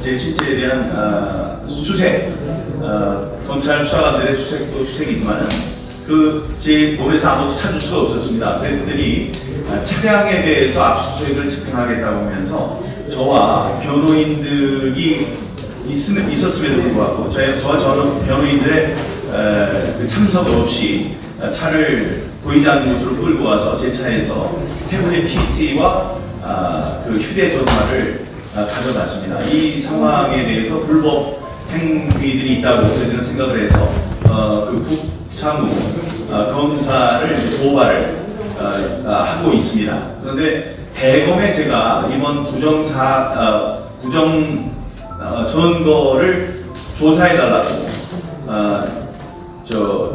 제 실체에 대한 수색, 검찰 수사관들의 수색도 수색이지만 제 몸에서 아무도 찾을 수가 없었습니다. 그들이 차량에 대해서 압수수색을 집행하겠다고 하면서 저와 변호인들이 있었음에도 불구하고 저와 저는 변호인들의 그 참석 없이 차를 보이지 않는 곳으로 끌고 와서 제 차에서 태블릿 PC와 그 휴대전화를 가져갔습니다. 이 상황에 대해서 불법 행위들이 있다고 저희들은 생각을 해서 그 국사무 검사를 고발을 하고 있습니다. 그런데 대검에 제가 이번 선거를 조사해달라고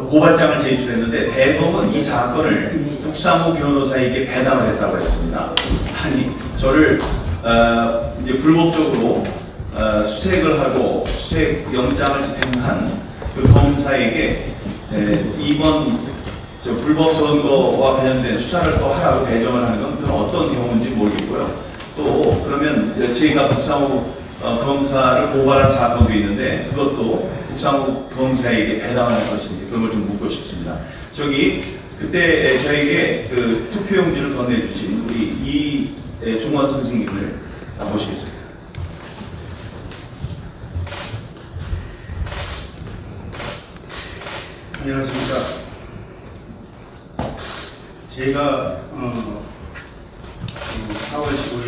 고발장을 제출했는데 대검은 이 사건을 국사무 변호사에게 배당을 했다고 했습니다. 아니 저를 이제 불법적으로 수색을 하고 수색 영장을 집행한 그 검사에게 이번 불법 선거와 관련된 수사를 또 하라고 배정을 하는 건 그건 어떤 경우인지 모르겠고요. 또 그러면 제가 국사무 검사를 고발한 사건도 있는데 그것도 국사무 검사에게 배당을 할 것인지 그런 걸 좀 묻고 싶습니다. 그때 저에게 그 투표용지를 건네주신 우리 이중원 선생님을 모시겠습니다. 안녕하십니까. 제가 4월 15일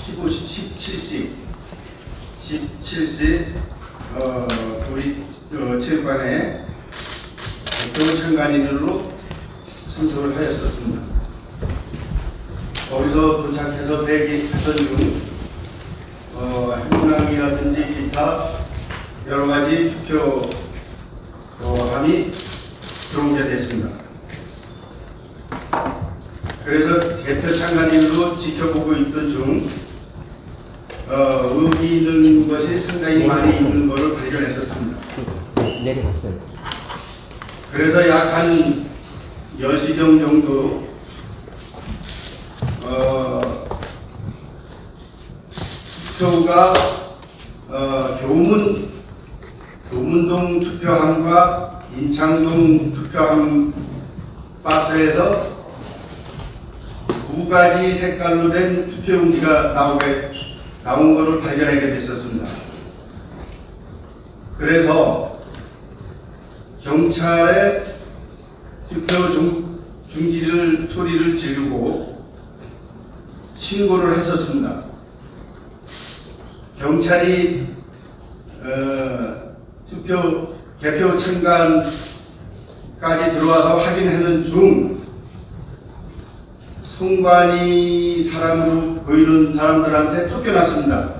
17시 우리 체육관에 대표 참관인으로 참석을 하였었습니다. 거기서 도착해서 대기하던 중 행랑이라든지 기타 여러 가지 투표함이 들어오게 됐습니다. 그래서 대표 참관인으로 지켜보고 있던 중 의혹이 있는 것이 상당히 많이 있는 것을 발견했었습니다. 내려갔어요. 그래서 약 한 10시경 정도 투표가 교문동 투표함과 인창동 투표함 박스에서 두 가지 색깔로 된 투표용지가 나온 것을 발견하게 됐었습니다. 그래서 경찰에 투표 중지를 소리를 지르고 신고를 했었습니다. 경찰이 개표 참관까지 들어와서 확인하는 중 선관위 사람으로 보이는 사람들한테 쫓겨났습니다.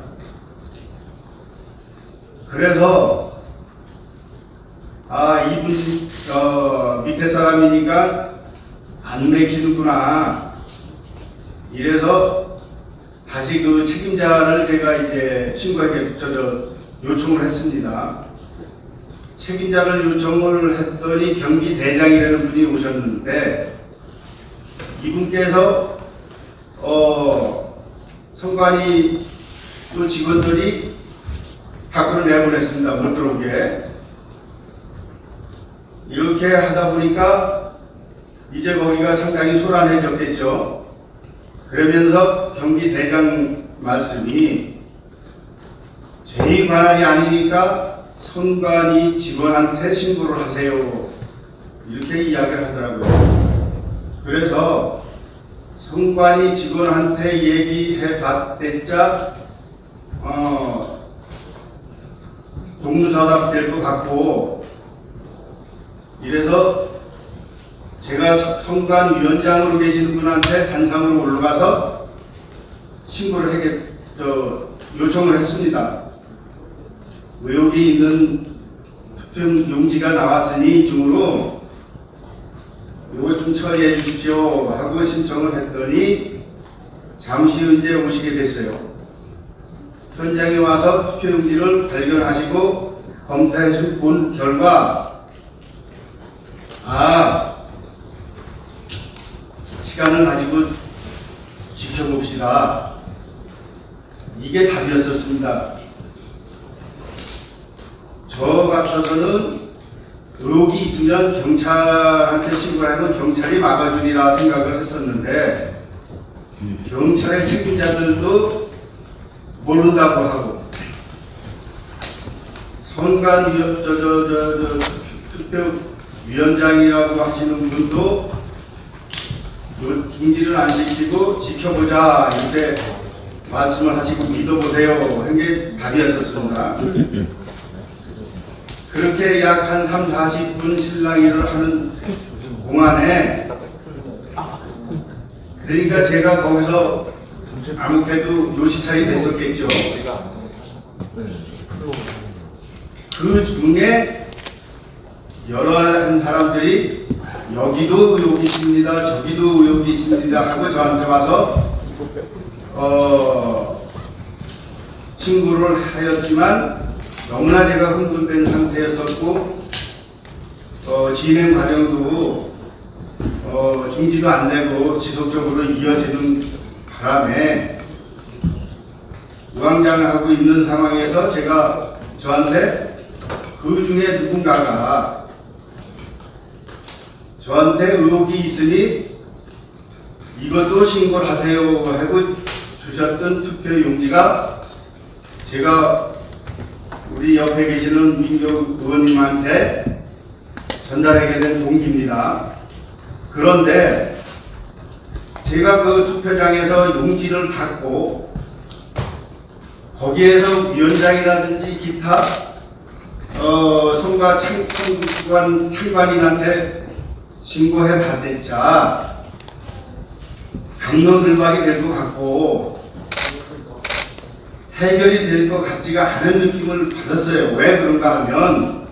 그래서 이분 밑에 사람이니까 안 맥히는구나. 이래서 다시 그 책임자를 제가 이제 신고하게 요청을 했습니다. 책임자를 요청을 했더니 경기대장이라는 분이 오셨는데 이분께서 선관위 또 직원들이 밖으로 내보냈습니다. 못 들어오게. 이렇게 하다 보니까 이제 거기가 상당히 소란해졌겠죠. 그러면서 경기대장 말씀이 제 관할이 아니니까 선관위 직원한테 신고를 하세요. 이렇게 이야기를 하더라고요. 그래서 선관위 직원한테 얘기해 봤댔자 동무서답 될 것 같고, 이래서 제가 선관위원장으로 계시는 분한테 단상으로 올라가서 신고를 요청을 했습니다. 의혹이 있는 투표용지가 나왔으니 중으로 이거 좀 처리해 주십시오 하고 신청을 했더니 잠시 후 이제 오시게 됐어요. 현장에 와서 투표용지를 발견하시고 검토해서 본 결과 시간을 가지고 지켜보자. 이게 답이었었습니다. 저 같아서는 의혹이 있으면 경찰한테 신고를 하면 경찰이 막아주리라 생각을 했었는데 경찰의 책임자들도 모른다고 하고 투표위원장이라고 하시는 분도 그 중지를 안 지키고 지켜보자 이렇게 말씀을 하시고 믿어보세요 한 게 답이었었습니다. 그렇게 약 한 3, 40분 실랑이를 하는 동안에 그러니까 제가 거기서 아무래도 요시차이 됐었겠죠. 그 중에 여러 한 사람들이 여기도 의혹이 있습니다. 저기도 의혹이 있습니다. 하고 저한테 와서 친구를 하였지만 너무나 제가 흥분된 상태였었고 진행 과정도 중지도 안 되고 지속적으로 이어지는 바람에 우왕좌왕 하고 있는 상황에서 제가 저한테 그 중에 누군가가 저한테 의혹이 있으니 이것도 신고를 하세요 하고 주셨던 투표 용지가 제가 우리 옆에 계시는 민교 의원님한테 전달하게 된 동기입니다. 그런데 제가 그 투표장에서 용지를 받고 거기에서 위원장이라든지 기타 선거 참관인한테 신고해 받았자 강론들박이 될 것 같고 해결이 될 것 같지가 않은 느낌을 받았어요. 왜 그런가 하면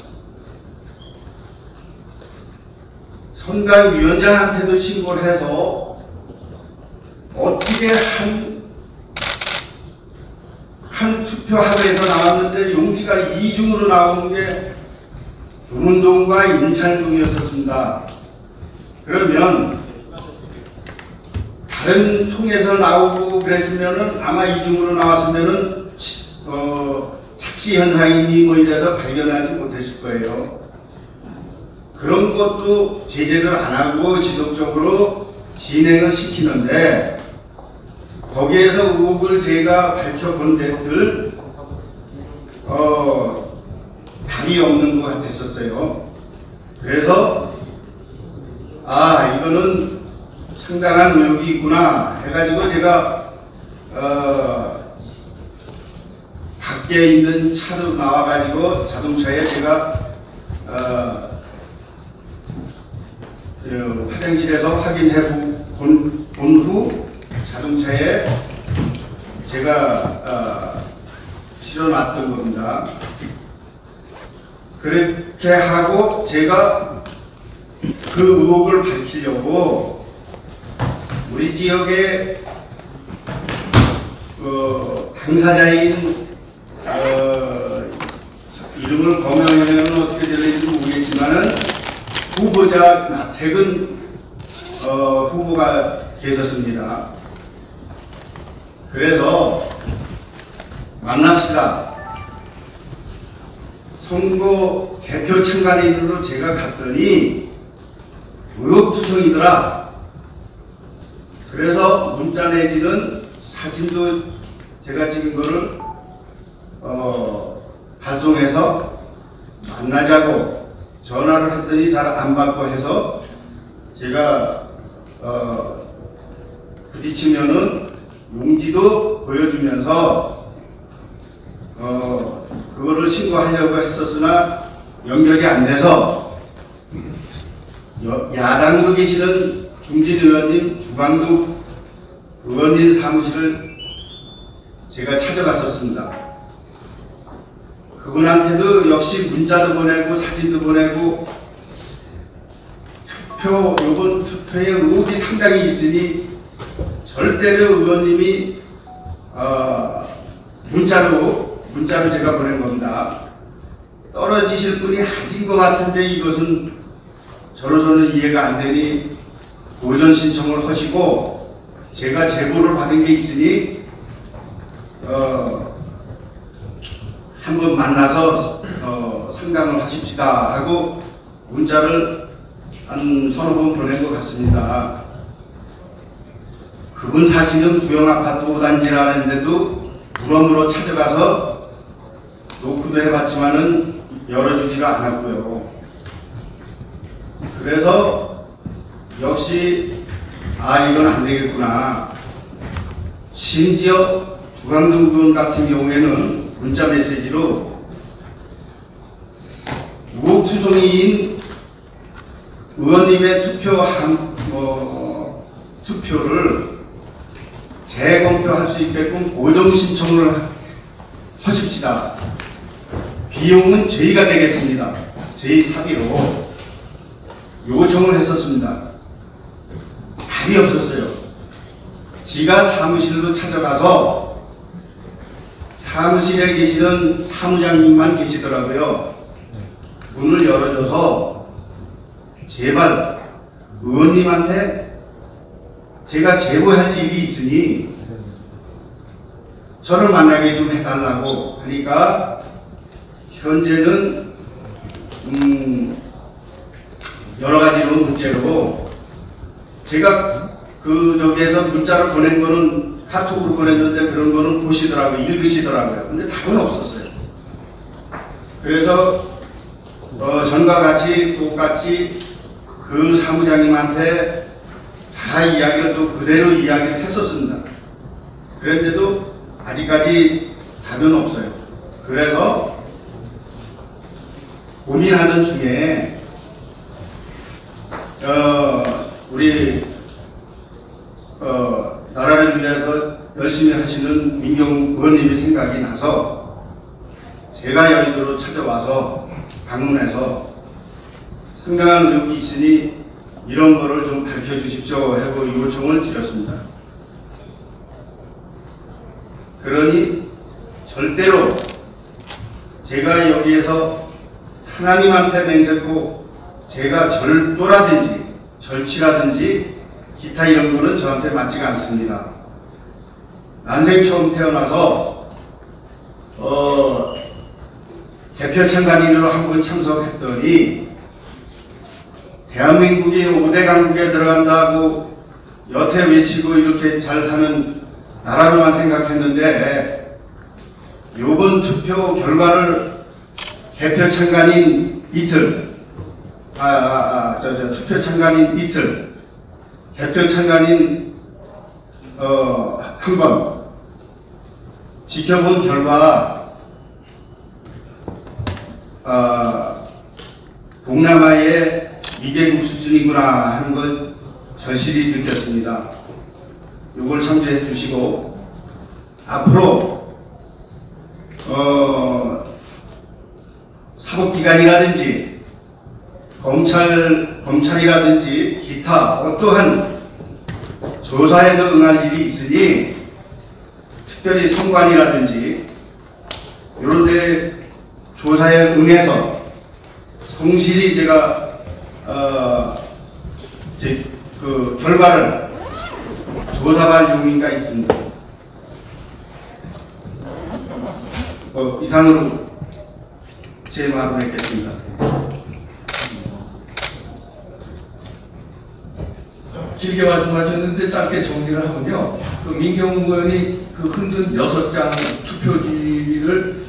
선관위원장한테도 신고를 해서 어떻게 한 투표함에서 나왔는데 용지가 이중으로 나오는 게 동운동과 인창동이었습니다. 그러면 다른 통에서 나오고 그랬으면은 아마 이중으로 나왔으면은 착시 현상이니 뭐 이래서 발견하지 못했을 거예요. 그런 것도 제재를 안 하고 지속적으로 진행을 시키는데 거기에서 의혹을 제가 밝혀본 데들 답이 없는 것 같았었어요. 그래서 이거는 상당한 의혹이 있구나 해가지고 제가 밖에 있는 차로 나와가지고 자동차에 제가 화장실에서 확인해 본 후 자동차에 제가 실어놨던 겁니다. 그렇게 하고 제가 그 의혹을 밝히려고 우리 지역의 당사자인 이름을 거명하면 어떻게 될지 모르겠지만은 후보자 나택은 후보가 계셨습니다. 그래서 만납시다. 선거 개표 참관인으로 제가 갔더니 의혹투성이더라. 그래서 문자 내지는 사진도 제가 찍은 거를 발송해서 만나자고 전화를 했더니 잘 안 받고 해서 제가 부딪히면은 용지도 보여주면서 그거를 신고하려고 했었으나 연결이 안 돼서 야당으로 계시는 중진 의원님, 주광두 의원님 사무실을 제가 찾아갔었습니다. 그분한테도 역시 문자도 보내고 사진도 보내고 이번 투표에 의혹이 상당히 있으니 절대로 의원님이 문자로 제가 보낸 겁니다. 떨어지실 분이 아닌 것 같은데 이것은 저로서는 이해가 안 되니 도전 신청을 하시고 제가 제보를 받은 게 있으니 한번 만나서 상담을 하십시다 하고 문자를 한 서너 번 보낸 것 같습니다. 그분 사시는 구형아파트 5단지라는데도 물어물어 찾아가서 노크도 해봤지만은 열어주지를 않았고요. 그래서 역시 이건 안 되겠구나. 심지어 주광등 의원 같은 경우에는 문자 메시지로 의혹 추송인 의원님의 투표를 재검표할 수 있게끔 보정 신청을 하십시다. 비용은 저희가 되겠습니다. 저희 사비로 요청을 했었습니다. 답이 없었어요. 지가 사무실로 찾아가서 사무실에 계시는 사무장님만 계시더라고요. 문을 열어줘서 제발 의원님한테 제가 제보할 일이 있으니 저를 만나게 좀 해달라고 하니까 현재는 여러 가지로 문제로 제가 저기에서 문자를 보낸 거는 카톡으로 보냈는데 그런 거는 보시더라고요. 읽으시더라고요. 근데 답은 없었어요. 그래서 전과 같이 똑같이 그 사무장님한테 다 이야기를 또 그대로 이야기를 했었습니다. 그런데도 아직까지 답은 없어요. 그래서 고민하던 중에 우리 나라를 위해서 열심히 하시는 민경 의원님의 생각이 나서 제가 여의도로 찾아와서 방문해서 상당한 의혹이 있으니 이런 거를 좀 밝혀 주십시오 하고 요청을 드렸습니다. 그러니 절대로 제가 여기에서 하나님한테 맹세코 제가 절도라든지 절취라든지 기타 이런 거는 저한테 맞지가 않습니다. 난생 처음 태어나서 대표 참관인으로 한번 참석했더니 대한민국이 5대 강국에 들어간다고 여태 외치고 이렇게 잘 사는 나라로만 생각했는데 요번 투표 결과를 대표 참관인 이틀 투표 참관인 이틀 대표 참관인 한 번 지켜본 결과 동남아의 미개국 수준이구나 하는 걸 절실히 느꼈습니다. 이걸 참조해 주시고 앞으로 사법기관이라든지 검찰이라든지 기타 어떠한 조사에도 응할 일이 있으니 특별히 선관이라든지 이런 데 조사에 응해서 성실히 제가 그 결과를 조사할 용의가 있습니다. 이상으로 제 말을 했겠습니다. 길게 말씀하셨는데 짧게 정리를 하면요. 그 민경훈 의원이 그 흔든 6장 투표지를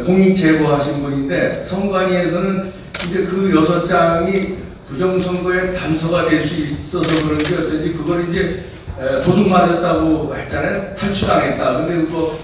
공익 제보하신 분인데 선관위에서는 이제 그 6장이 부정선거의 단서가 될 수 있어서 그런지 어쩐지 그걸 이제 도둑맞았다고 했잖아요. 탈취당했다. 근데 그거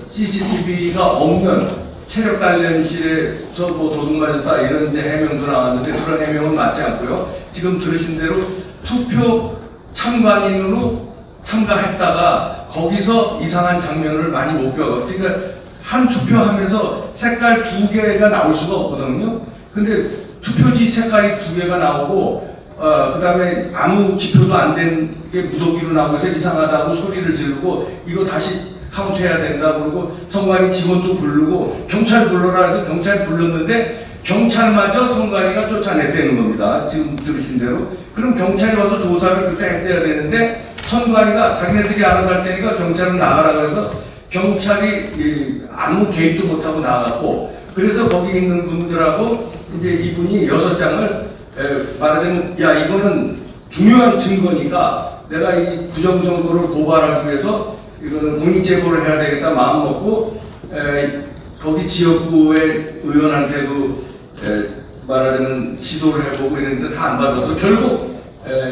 CCTV가 없는 체력 단련실에서 뭐 도둑맞았다 이런 이제 해명도 나왔는데 그런 해명은 맞지 않고요. 지금 들으신 대로 투표 참관인으로 참가했다가 거기서 이상한 장면을 많이 목격하고 그러니까 한 투표하면서 색깔 2개가 나올 수가 없거든요. 근데 투표지 색깔이 2개가 나오고 그 다음에 아무 기표도 안 된 게 무더기로 나오고 해서 이상하다고 소리를 지르고 이거 다시 카운트해야 된다 그러고 선관위 직원도 부르고 경찰 불러라 해서 경찰 불렀는데 경찰마저 선관위가 쫓아냈다는 겁니다. 지금 들으신 대로. 그럼 경찰이 와서 조사를 그때 했어야 되는데 선관위가 자기네들이 알아서 할 테니까 경찰은 나가라 그래서 경찰이 아무 개입도 못하고 나갔고, 그래서 거기 있는 분들하고 이제 이분이 6장을 말하자면 야 이거는 중요한 증거니까 내가 이 부정선거를 고발하기 위해서 이거는 공익제보를 해야 되겠다 마음 먹고 거기 지역구의 의원한테도 말하자면 시도를 해보고 이랬는데 다 안 받아서 결국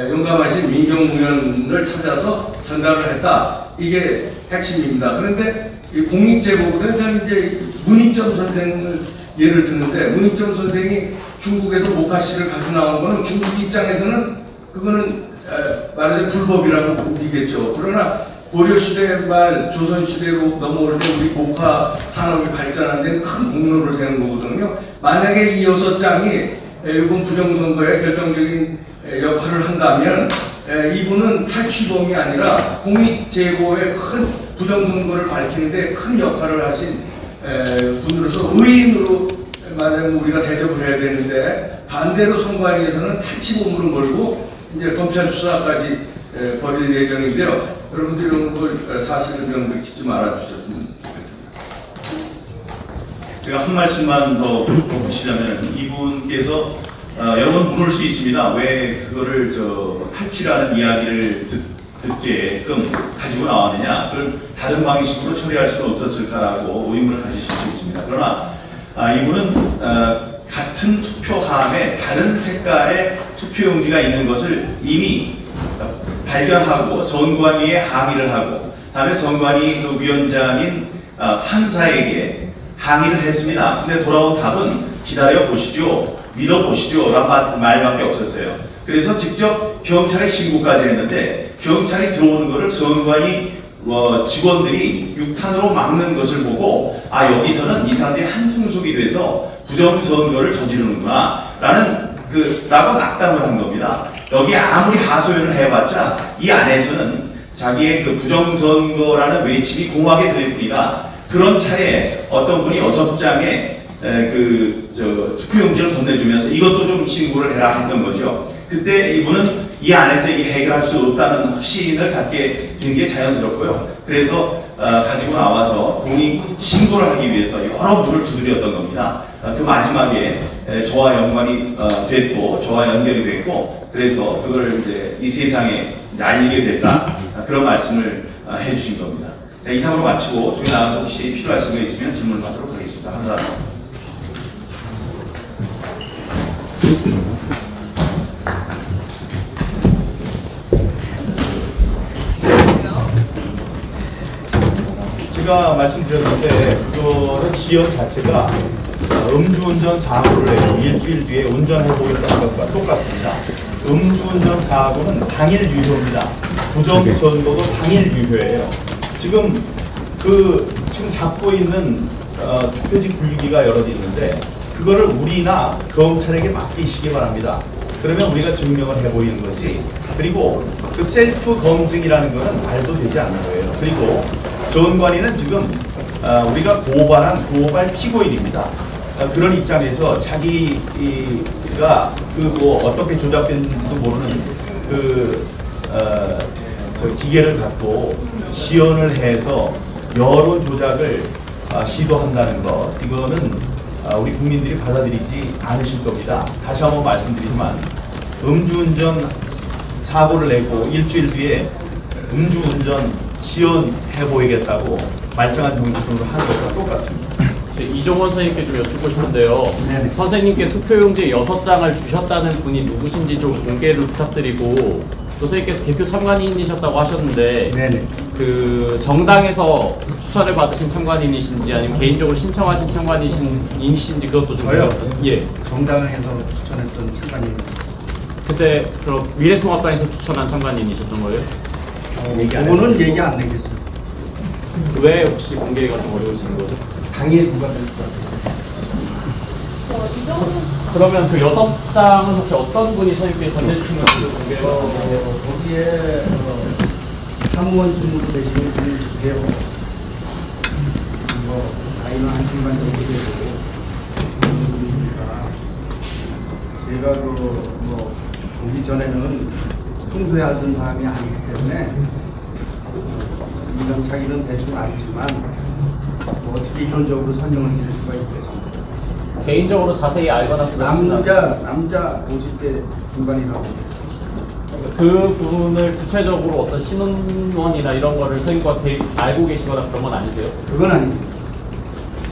용감하신 민경무원을 찾아서 전달을 했다. 이게 핵심입니다. 그런데 이 공익제보는 저는 이제 문익점 선생을 예를 드는데, 문익점 선생이 중국에서 모카씨를 가지고 나온 거는 중국 입장에서는 그거는 말하자면 불법이라고 보기겠죠. 그러나 고려시대 말 조선시대로 넘어올 때 우리 모카 산업이 발전하는 데는 큰 공로를 세운 거거든요. 만약에 이 6장이 이번 부정선거에 결정적인 역할을 한다면 이분은 탈취범이 아니라 공익제보의 큰 부정선거를 밝히는데 큰 역할을 하신 분으로서 의인으로 말하자면 우리가 대접을 해야 되는데, 반대로 선관위에서는 탈취범으로 몰고 이제 검찰 수사까지 벌일 예정인데요. 여러분들 이런 걸 사실을 명백히 좀 알아주셨으면 좋겠습니다. 제가 한 말씀만 더 보시자면, 이분께서 여러 번 물을 수 있습니다. 왜 그거를 탈취라는 이야기를 듣게끔 가지고 나왔느냐, 그걸 다른 방식으로 처리할 수는 없었을까라고 의문을 가지실 수 있습니다. 그러나 이분은 같은 투표함에 다른 색깔의 투표용지가 있는 것을 이미 발견하고 선관위에 항의를 하고, 다음에 선관위 그 위원장인 판사에게 항의를 했습니다. 근데 돌아온 답은 기다려 보시죠, 믿어 보시죠 라는 말밖에 없었어요. 그래서 직접 경찰에 신고까지 했는데, 경찰이 들어오는 것을 선관위 직원들이 육탄으로 막는 것을 보고 여기서는 이 사람들이 한통속이 돼서 부정선거를 저지르는구나 라고 낙담을 한 겁니다. 여기 아무리 하소연을 해봤자 이 안에서는 자기의 그 부정선거라는 외침이 공하게 들릴 뿐이다. 그런 차에 어떤 분이 6장의 투표용지를 건네주면서 이것도 좀 신고를 해라 했던 거죠. 그때 이분은 이 안에서 해결할 수 없다는 확신을 갖게 된 게 자연스럽고요. 그래서 가지고 나와서 공익 신고를 하기 위해서 여러 문을 두드렸던 겁니다. 그 마지막에 저와 연관이 됐고, 저와 연결이 됐고, 그래서 그걸 이제 이 세상에 알리게 됐다. 그런 말씀을 해주신 겁니다. 자, 이상으로 마치고 중에 나가서 혹시 필요하신 거 있으면 질문을 받도록 하겠습니다. 감사합니다. 제가 말씀드렸는데 그거는 지연 자체가 음주운전 사고를 내고 일주일 뒤에 운전해보겠다는 것과 똑같습니다. 음주운전 사고는 당일 유효입니다. 부정선거도 당일 유효예요. 지금 지금 잡고 있는 투표지 분류기가 여러 개 있는데 그거를 우리나 검찰에게 맡기시기 바랍니다. 그러면 우리가 증명을 해보이는 거지. 그리고 그 셀프 검증이라는 거는 말도 되지 않는 거예요. 그리고 선관위는 지금 우리가 고발한 고발 피고인입니다. 그런 입장에서 자기가 어떻게 조작됐는지도 모르는 기계를 갖고 시연을 해서 여론 조작을 시도한다는 것, 이거는 우리 국민들이 받아들이지 않으실 겁니다. 다시 한번 말씀드리지만 음주운전 사고를 내고 일주일 뒤에 음주운전 시연해 보이겠다고 말짱한 정치적으로 하는 것과 똑같습니다. 네, 이종원 선생님께 좀 여쭙고 싶은데요. 네네. 선생님께 투표용지 6장을 주셨다는 분이 누구신지 좀 공개를 부탁드리고, 또 선생님께서 개표 참관인이셨다고 하셨는데 네네. 그 정당에서 추천을 받으신 참관인이신지 아니면 개인적으로 신청하신 참관인이신지 그것도 좀 저요? 예. 정당에서 추천했던 참관인입니다. 그때 그럼 미래통합당에서 추천한 참관인이셨던 거예요? 그거는 얘기 안 되겠습니다. 왜 혹시 공개가 좀 어려우신 거죠? 당일 누가 될 것 같아요. 그러면 그 6장은 혹시 어떤 분이 선생님께 전해주신 건지 공개를 거기에 사무원 주무로 되시는 분이 계세요. 나이는 한순간 정도 되고 제가 오기 전에는 평소에 알던 사람이 아니기 때문에 장착일은 대충 알지만 뭐 어떻게 이론적으로 설명을 드릴 수가 있겠습니다. 개인적으로 자세히 알거나 그러시나요? 남자 50대 중반이라고 그 부분을 구체적으로 어떤 신원이나 이런 거를 선생님과 알고 계시거나 그런 건 아니세요? 그건 아닙니다.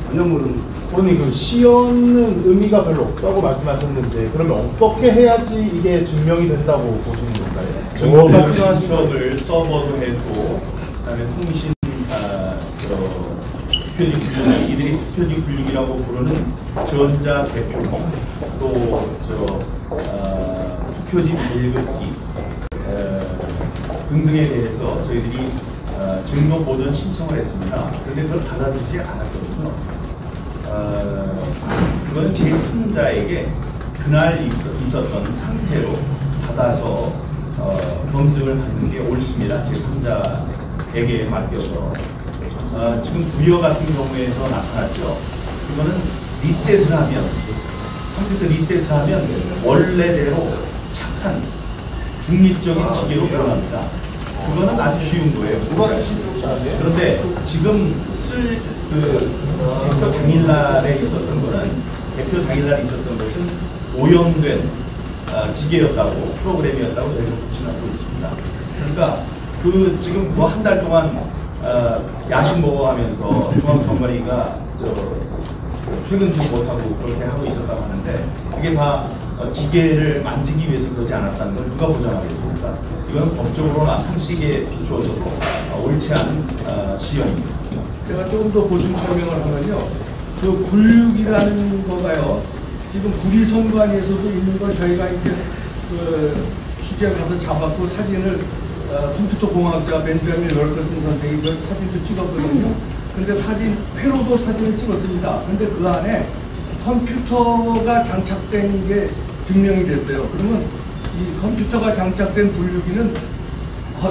전혀 모르는. 그러니 그 시연은 의미가 별로 없다고 말씀하셨는데 그러면 어떻게 해야지 이게 증명이 된다고 보시는 건가요? 증거가 필요한 수업을 서버도 해도 그다음에 통신 투표지 분류기 이들이 투표지 분류기라고 부르는 전자 개표기 또 투표지 발급기 등등에 대해서 저희들이 증거 보전 신청을 했습니다. 그런데 그걸 받아들이지 않았거든요. 그건 제3자에게 그날 있었던 상태로 받아서 검증을 받는 게 옳습니다. 제3자에게 맡겨서 지금 부여 같은 경우에서 나타났죠. 그거는 리셋을 하면 컴퓨터 리셋을 하면 원래대로 착한 중립적인 기계로 변합니다. 그거는 아주 쉬운 거예요. 그런데 지금 쓸 개표 당일날에 있었던 거는 개표 당일날에 있었던 것은 오염된 기계였다고 프로그램이었다고 저희가 보시하고 있습니다. 그러니까 그 지금 뭐 한 달 동안 야식 먹어가면서 중앙선관위가 퇴근도 못하고 그렇게 하고 있었다고 하는데 그게 다 기계를 만지기 위해서 그러지 않았다는 걸 누가 보장하겠습니까? 이건 법적으로나 상식에 비추어서도 옳지 않은 시연입니다. 제가 조금 더 보충 설명을 하면요. 그 굴육이라는 거가요. 지금 구리선관위에서도 있는 걸 저희가 이렇게 취재 가서 잡았고 사진을 컴퓨터 공학자 벤자민 럴커슨 선생이 그 사진도 찍었거든요. 근데 회로도 사진을 찍었습니다. 근데 그 안에 컴퓨터가 장착된 게 증명이 됐어요. 그러면 이 컴퓨터가 장착된 분류기는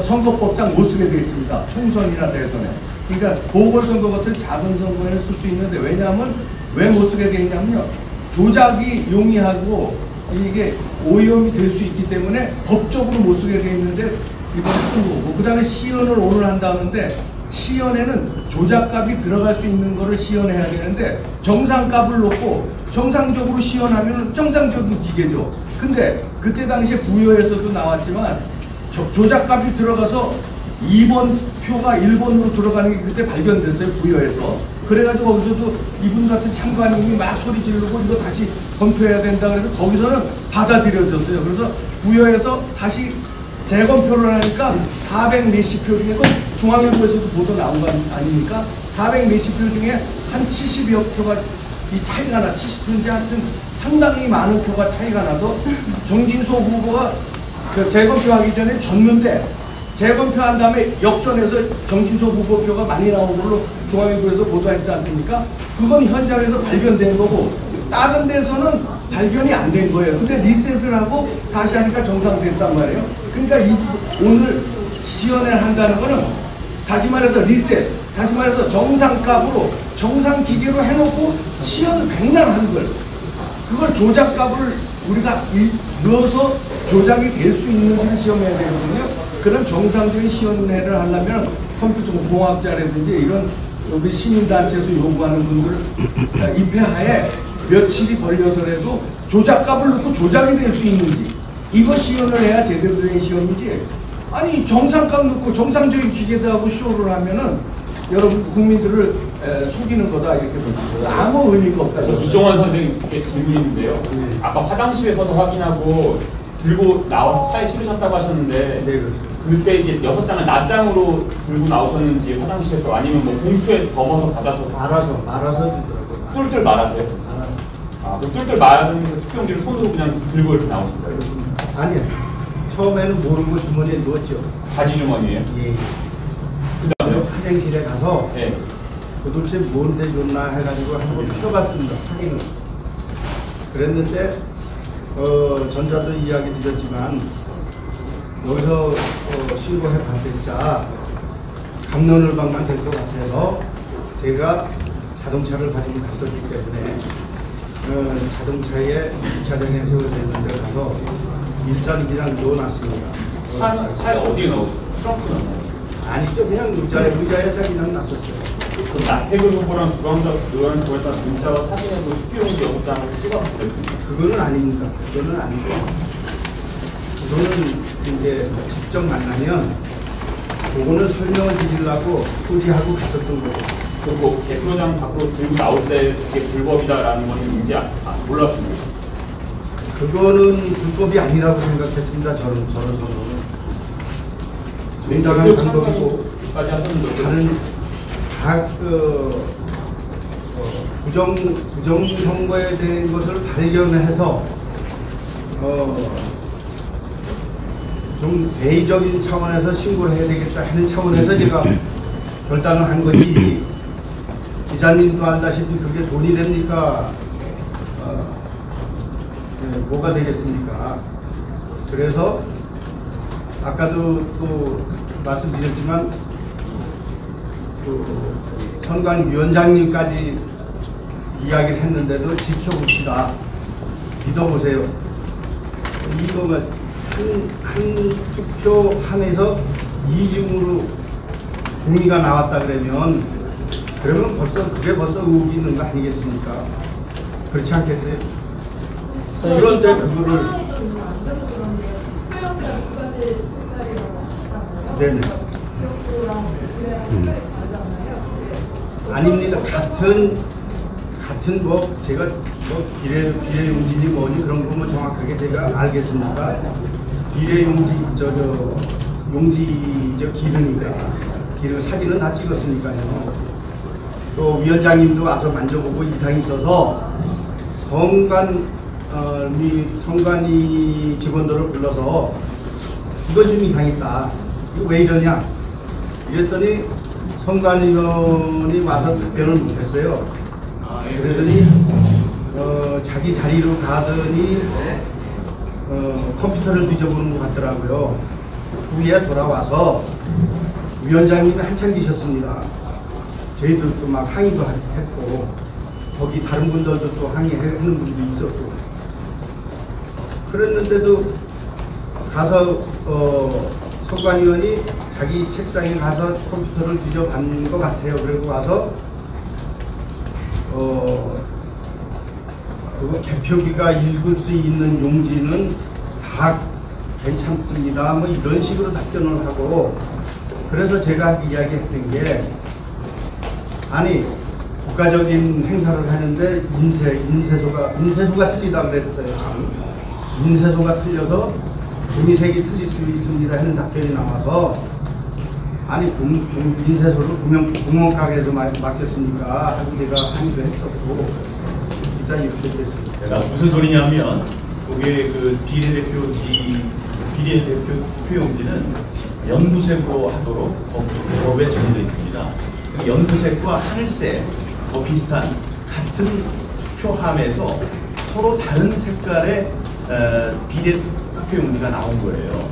선거법상 못 쓰게 되어 있습니다. 총선이나 대선에. 그러니까 보궐선거 같은 작은 선거에는 쓸 수 있는데 왜냐하면 왜 못 쓰게 되어 있냐면요. 조작이 용이하고 이게 오염이 될 수 있기 때문에 법적으로 못 쓰게 되어 있는데 이건 쓴 거고. 그 다음에 시연을 오늘 한다는데 시연에는 조작값이 들어갈 수 있는 거를 시연해야 되는데 정상값을 놓고 정상적으로 시연하면 정상적인 기계죠. 근데 그때 당시에 부여에서도 나왔지만 조작값이 들어가서 2번 표가 1번으로 들어가는 게 그때 발견됐어요. 부여에서. 그래가지고 거기서도 이분 같은 참관인이 막 소리 지르고 이거 다시 검토해야 된다 그래서 거기서는 받아들여졌어요. 그래서 부여에서 다시 재검표를 하니까 400 몇십 표 중에 중앙일보에서도 보도 나온 거 아닙니까? 400 몇십 표 중에 한 70여 표가 이 차이가 나, 70표인데 하여튼 상당히 많은 표가 차이가 나서 정진석 후보가 그 재검표하기 전에 졌는데 재검표한 다음에 역전해서 정진석 후보 표가 많이 나온 걸로 중앙일보에서 보도했지 않습니까? 그건 현장에서 발견된 거고 다른 데서는 발견이 안 된 거예요. 근데 리셋을 하고 다시 하니까 정상됐단 말이에요. 그러니까 오늘 시연을 한다는 거는 다시 말해서 리셋, 다시 말해서 정상값으로 정상 기계로 해놓고 시연을 백날 하는 걸 그걸 조작값을 우리가 넣어서 조작이 될 수 있는지를 시험해야 되거든요. 그런 정상적인 시연회를 하려면 컴퓨터 공학자라든지 이런 우리 시민단체에서 요구하는 분들 입회하에 며칠이 걸려서라도 조작값을 넣고 조작이 될 수 있는지 이거 시연을 해야 제대로 된 시험이지. 아니 정상값 넣고 정상적인 기계도 하고 쇼를 하면은 여러분 국민들을 속이는 거다 이렇게 보시죠. 아무 의미가 없다. 이종원 선생님께 질문인데요. 아까 화장실에서도 확인하고 들고 나와서 차에 실으셨다고 하셨는데 네, 그렇죠. 그때 이제 6장을 낱장으로 들고 나오셨는지 화장실에서 아니면 뭐 봉투에 덮어서 받아서 말아서 주더라고요. 뚫뚫 말하세요? 아, 그 뚫뚫 말하는 투표용지를 손으로 그냥 들고 이렇게 나오신 거예요? 아니요. 처음에는 모르고 주머니에 넣었죠. 바지 주머니에요? 예. 그다음에 화장실에 가서 네. 도대체 뭔데 줬나 해가지고 한번 펴봤습니다. 확인을. 그랬는데 전자도 이야기 드렸지만 여기서 신고해 봤자 감론을박만 될 것 같아서 제가 자동차를 가지고 갔었기 때문에 자동차에 주차장에 세워져 데 가서 일단 그냥 넣어놨습니다. 차에 어디에 넣었어요? 트렁크에 넣었나요? 아니죠. 그냥 의자에다 그냥 놨었어요. 그 나태근 후보랑 주광석 의원 보였던 문자와 사진에도 투표용지 6장을 찍어서 그랬습니다. 그거는 아닙니다. 그거는 아니고 그거는 이제 직접 만나면 그거는 설명을 드리려고 소지하고 갔었던 거고. 그리고 대표장 밖으로 들고 나올 때 그게 불법이다라는 건 이제 몰랐습니다. 그거는 불법이 아니라고 생각했습니다. 저로서는 정당한 방법이고 까지 하셨는데 다른 각 부정선거에 대한 것을 발견해서 좀 대의적인 차원에서 신고를 해야 되겠다 하는 차원에서 제가 결단을 한 거지. 기자님도 알다시피 그게 돈이 됩니까? 뭐가 되겠습니까? 그래서 아까도 또 말씀드렸지만 선관위원장님까지 이야기를 했는데도 지켜봅시다. 믿어보세요. 이거가 한 투표함에서 이중으로 종이가 나왔다 그러면 그게 벌써 의혹이 있는 거 아니겠습니까? 그렇지 않겠어요? 그런데 그거를 네네. 아닙니다. 같은 뭐 제가 비례용지니 뭐니 그런 거 뭐 정확하게 제가 알겠습니까? 비례용지 용지 기능이니까 기능 사진은 다 찍었으니까요. 또 위원장님도 와서 만져보고 이상이 있어서 선관위 직원들을 불러서 이거 좀 이상했다. 이거 왜 이러냐? 이랬더니 선관위원이 와서 답변을 못했어요. 그러더니 자기 자리로 가더니 컴퓨터를 뒤져보는 것 같더라고요. 후에 돌아와서 위원장님이 한참 계셨습니다. 저희들도 막 항의도 했고 거기 다른 분들도 또 항의하는 분도 있었고 그랬는데도 가서 선관위원이 자기 책상에 가서 컴퓨터를 뒤져봤는 것 같아요. 그리고 와서 그 개표기가 읽을 수 있는 용지는 다 괜찮습니다. 뭐 이런 식으로 답변을 하고 그래서 제가 이야기했던 게 아니 국가적인 행사를 하는데 인쇄소가 틀리다 그랬어요. 참. 인쇄소가 틀려서 종이색이 틀릴 수 있습니다 하는 답변이 나와서 아니 인쇄소를 구멍가게에서 맡겼으니까 하고 제가 항의도 했었고 일단 이렇게 됐습니다. 자, 무슨 소리냐면 그게 그 비례대표 투표용지는 연두색으로 하도록 법에 정해져 있습니다. 연두색과 하늘색 비슷한 같은 투표함에서 서로 다른 색깔의 비례 투표용지가 나온 거예요.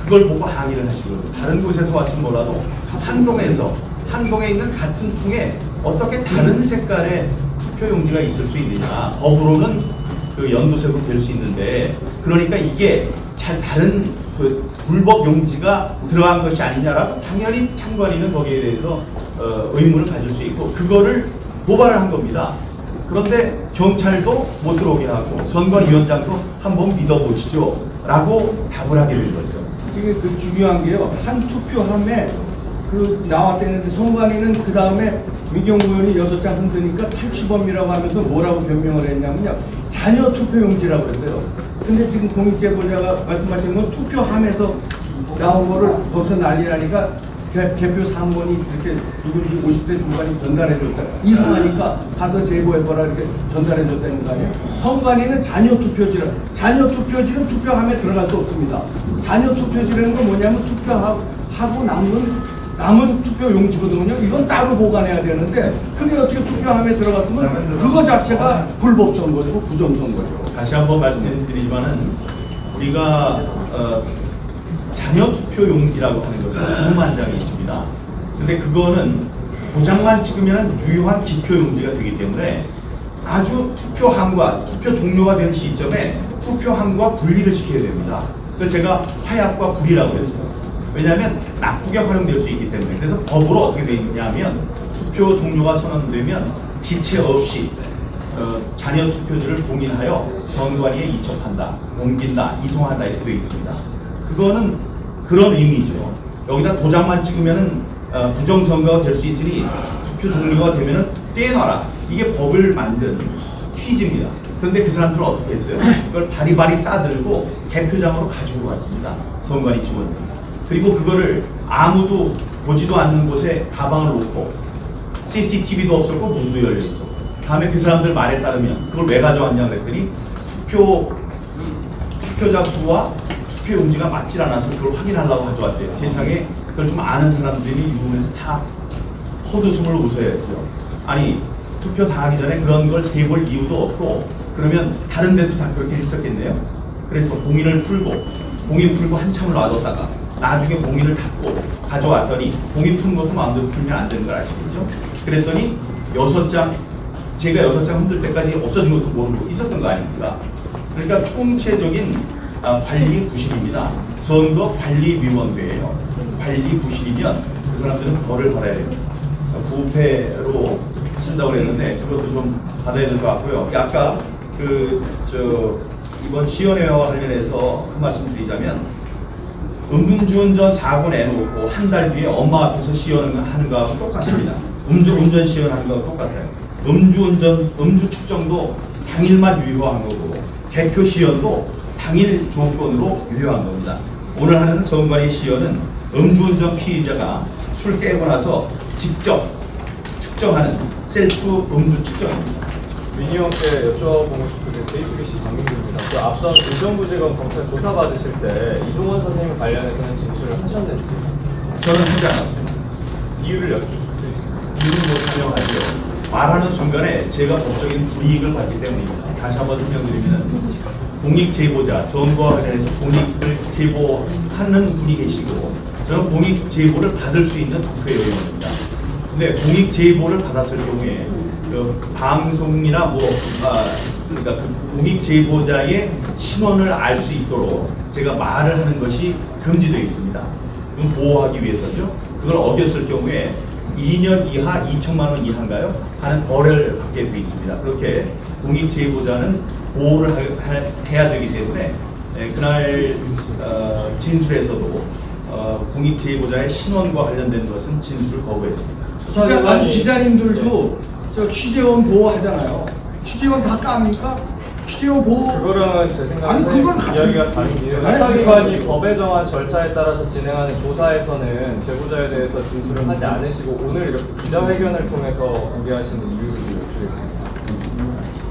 그걸 보고 항의를 하시거든요. 다른 곳에서 왔으면 뭐라도 한동에 있는 같은 통에 어떻게 다른 색깔의 투표용지가 있을 수 있느냐. 법으로는 그 연두색으로 될 수 있는데 그러니까 이게 잘 다른 그 불법 용지가 들어간 것이 아니냐라고 당연히 참관인은 거기에 대해서 의문을 가질 수 있고 그거를 고발을 한 겁니다. 그런데 경찰도 못 들어오게 하고 선관위원장도 한번 믿어보시죠 라고 답을 하게 된 거죠. 이게 그 중요한 게요. 한 투표함에 그 나왔다는데 선관위는 그 다음에 민경구 의원이 6장 흔드니까 탈취범이라고 하면서 뭐라고 변명을 했냐면요. 자녀 투표용지라고 했어요. 근데 지금 공익제보자가 말씀하신 건 투표함에서 나온 거를 벌써 난리 나니까 개표 3번이 이렇게 누군지 50대 중간이 전달해줬다. 이상하니까 가서 제보해보라 이렇게 전달해줬다는 거 아니에요? 선관위는 자녀 투표지는 투표함에 들어갈 수 없습니다. 자녀 투표지라는 건 뭐냐면 투표하고 남은 투표 용지거든요. 이건 따로 보관해야 되는데 그게 어떻게 투표함에 들어갔으면 그거 자체가 불법 선거죠, 부정 선거죠. 다시 한번 말씀드리지만은 우리가 자녀 투표 용지라고 하는 것은 20만 장이 있습니다. 근데 그거는 도장만 찍으면 유효한 기표 용지가 되기 때문에 아주 투표함과 투표 종료가 되는 시점에 투표함과 분리를 시켜야 됩니다. 그래서 제가 화약과 불이라고 그랬어요. 왜냐하면 나쁘게 활용될 수 있기 때문에. 그래서 법으로 어떻게 되어 있냐면 투표 종료가 선언되면 지체 없이 잔여 투표지를 봉인하여 선관위에 이첩한다, 옮긴다, 이송한다 이렇게 되어 있습니다. 그거는 그런 의미죠. 여기다 도장만 찍으면은 부정선거가 될 수 있으니 투표 종료가 되면은 떼놔라. 이게 법을 만든 취지입니다. 그런데 그 사람들은 어떻게 했어요? 그걸 바리바리 싸들고 개표장으로 가지고 갔습니다. 선관위 직원들이. 그리고 그거를 아무도 보지도 않는 곳에 가방을 놓고 CCTV도 없었고 문도 열려 있었고. 다음에 그 사람들 말에 따르면 그걸 왜 가져왔냐 그랬더니 투표자 수와 투표용지가 맞질 않아서 그걸 확인하려고 가져왔대요. 세상에 그걸 좀 아는 사람들이 유흥에서 다 헛웃음을 웃어야죠. 아니 투표 다 하기 전에 그런 걸 세볼 이유도 없고 그러면 다른 데도 다 그렇게 했었겠네요. 그래서 봉인 풀고 한참을 놔뒀다가 나중에 봉인을 닫고 가져왔더니 봉인 푼 것도 마음대로 풀면 안 되는 걸 아시겠죠? 그랬더니 6장 제가 6장 흔들 때까지 없어진 것도 모르고 있었던 거 아닙니까? 그러니까 총체적인 관리 부실입니다. 선거관리위원회예요. 관리 부실이면 그 사람들은 벌을 받아야 됩니다. 부패로 하신다고 그랬는데 그것도 좀 받아야 될 것 같고요. 아까 이번 시연회와 관련해서 한 말씀 드리자면 음주운전 사고 내놓고 한 달 뒤에 엄마 앞에서 시연하는 거하고 똑같습니다. 운전 시연하는 거하고 똑같아요. 음주 측정도 당일만 유효한 거고 개표 시연도 당일 조건으로 유효한 겁니다. 오늘 하는 선관위 시연은 음주운전 피의자가 술 깨고 나서 직접 측정하는 셀프 음주 측정입니다. 민희형께 여쭤보고 싶은 게 JTBC 강민규입니다. 그 앞선 의정부지검 검찰 조사 받으실 때 이종원 선생님 관련해서는 진술을 하셨는지? 저는 하지 않았습니다. 이유를 여쭈실 수 있습니다. 이유는 못 설명하죠. 말하는 순간에 제가 법적인 불이익을 받기 때문입니다. 다시 한번 설명드리면 공익 제보자, 선거와 관련해서 공익을 제보하는 분이 계시고 저는 공익 제보를 받을 수 있는 국회의원입니다. 근데 공익 제보를 받았을 경우에 그 방송이나 그러니까 그 공익 제보자의 신원을 알 수 있도록 제가 말을 하는 것이 금지되어 있습니다. 그건 보호하기 위해서죠. 그걸 어겼을 경우에 2년 이하 2천만 원 이하인가요? 하는 벌을 받게 되어 있습니다. 그렇게 공익 제보자는 보호를 해야 되기 때문에 그날 진술에서도 공익 제보자의 신원과 관련된 것은 진술을 거부했습니다. 기자님들도 저 취재원 보호하잖아요. 취재원 다 깝니까? 취재원 보호. 그거랑은 제 생각에 아니, 그건 이야기가 다른 게 수사기관이 법에 정한 절차에 따라서 진행하는 조사에서는 제보자에 대해서 진술을 하지 않으시고 오늘 이렇게 기자회견을 통해서 공개하시는 이유를 여쭈겠습니다.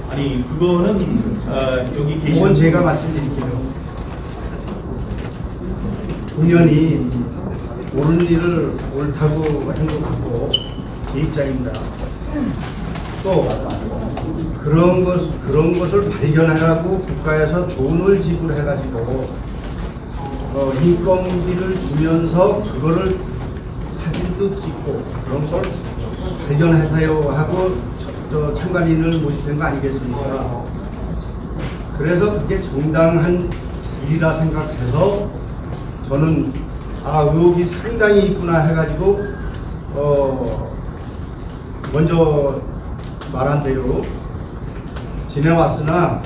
아니 그거는 여기 계신 그건 제가 말씀드릴게요. 공연이 옳은 일을 옳다고 한 것 같고 제 입장입니다. 또 그런 것을 발견하라고 국가에서 돈을 지불해가지고 인건비를 주면서 그거를 사진도 찍고 그런 걸 발견하세요 하고 참관인을 모집한 거 아니겠습니까? 그래서 그게 정당한 일이라 생각해서 저는 의혹이 상당히 있구나 해가지고 먼저 말한 대로 지내왔으나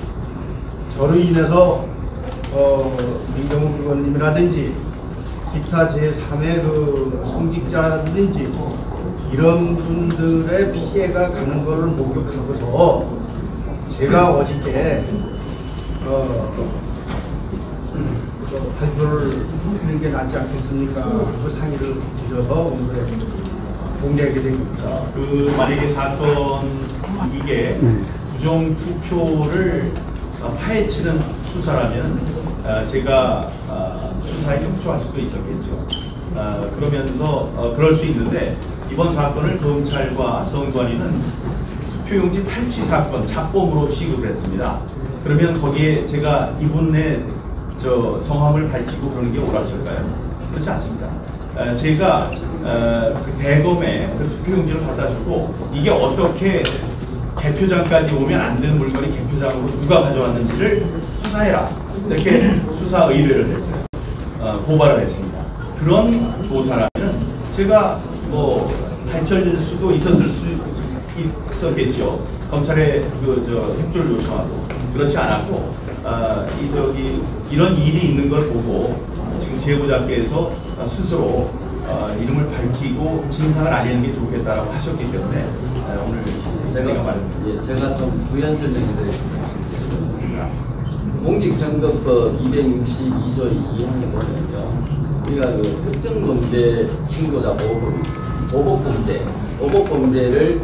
저로 인해서 민경욱 의원님이라든지 기타 제3의 그 성직자라든지 이런 분들의 피해가 가는 것을 목격하고서 제가 어저께 발표를 하는 게 낫지 않겠습니까? 그 상의를 드려서 오늘에 공개하게 된 겁니다. 그 만약에 사건 이게 부정 투표를 파헤치는 수사라면 제가 수사에 협조할 수도 있었겠죠. 그러면서 그럴 수 있는데 이번 사건을 검찰과 선관위는 투표용지 탈취 사건 잡범으로 취급을 했습니다. 그러면 거기에 제가 이분의 성함을 밝히고 그러는 게 옳았을까요? 그렇지 않습니다. 제가 그 대검에 그 투표용지를 갖다 주고 이게 어떻게 개표장까지 오면 안 되는 물건이 개표장으로 누가 가져왔는지를 수사해라 이렇게 수사 의뢰를 했어요. 고발을 했습니다. 그런 조사라면 제가 뭐 밝혀질 수도 있었겠죠. 검찰에 협조를 요청하고 그렇지 않았고 이런 일이 있는 걸 보고 지금 제보자께서 스스로 이름을 밝히고 진상을 알리는 게 좋겠다라고 하셨기 때문에 오늘 제가 말합니다. 제가 좀 부연 설명해 드리겠습니다. 공직선거법 262조 2항에 보면요, 우리가 그 특정 범죄 신고자 보복 범죄를